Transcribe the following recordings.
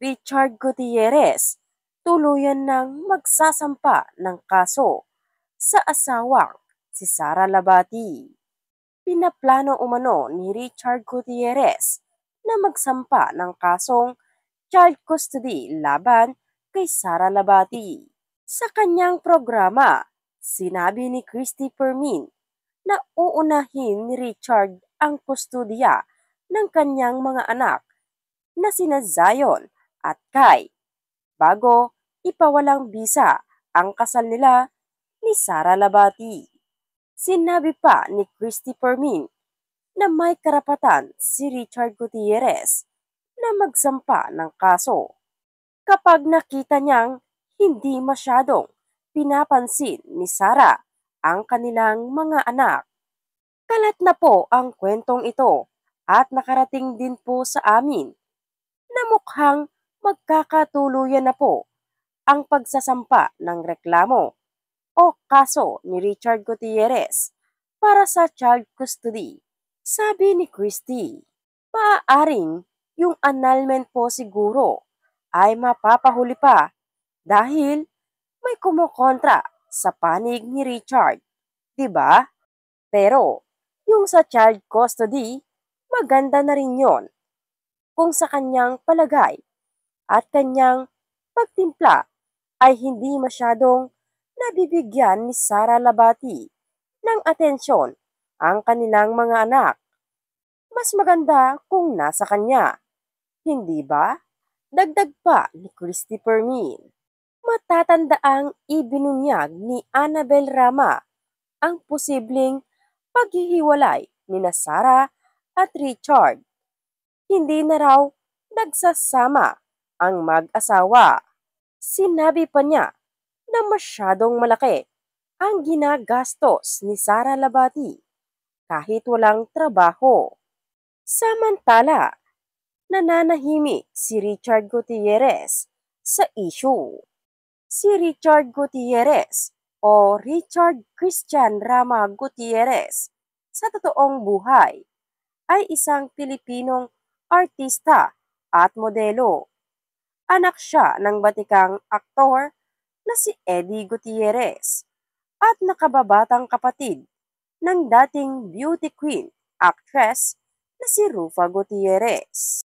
Richard Gutierrez tuluyan ng magsasampa ng kaso sa asawang si Sara Labati. Pinaplano umano ni Richard Gutierrez na magsampa ng kasong child custody laban kay Sara Labati. Sa kanyang programa, sinabi ni Christy Permin na uunahin ni Richard ang kustodiya ng kanyang mga anak na sina Zion at Kai bago ipawalang bisa ang kasal nila ni Sara Labati. Sinabi pa ni Christy Permin na may karapatan si Richard Gutierrez na magsampa ng kaso kapag nakita niyang hindi masyadong pinapansin ni Sara ang kanilang mga anak. Kalat na po ang kwentong ito at nakarating din po sa amin na mukhang magkakatuluyan na po ang pagsasampa ng reklamo o kaso ni Richard Gutierrez para sa child custody. Sabi ni Christy, maaaring yung annulment po siguro ay mapapahuli pa dahil may kumukontra sa panig ni Richard, 'di ba? Pero yung sa child custody, maganda na rin 'yon kung sa kanyang palagay at kanyang pagtimpla ay hindi masyadong nabibigyan ni Sara Labati ng atensyon ang kanilang mga anak. Mas maganda kung nasa kanya, hindi ba? Dagdag pa ni Christy Permin. Matatandaang ibinunyag ni Annabel Rama ang posibleng paghihiwalay ni Sara at Richard. Hindi na raw nagsasama ang mag-asawa. Sinabi pa niya na masyadong malaki ang ginagastos ni Sara Labati kahit walang trabaho. Samantala, nananahimik si Richard Gutierrez sa issue. Si Richard Gutierrez o Richard Christian Rama Gutierrez sa totoong buhay ay isang Pilipinong artista at modelo. Anak siya ng batikang aktor na si Eddie Gutierrez at nakababatang kapatid ng dating beauty queen actress na si Rufa Gutierrez.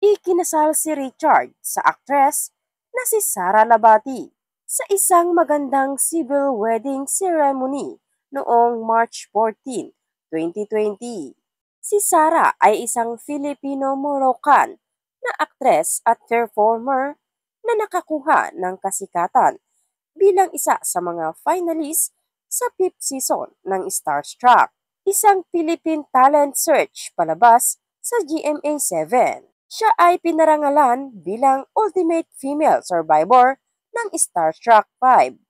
Ikinasal si Richard sa actress na si Sara Labati sa isang magandang civil wedding ceremony noong March 14, 2020. Si Sara ay isang Filipino-Moroccan na actress at performer na nakakuha ng kasikatan bilang isa sa mga finalist sa 5th season ng Starstruck, isang Philippine talent search palabas sa GMA7. Siya ay pinarangalan bilang Ultimate Female Survivor ng Starstruck 5.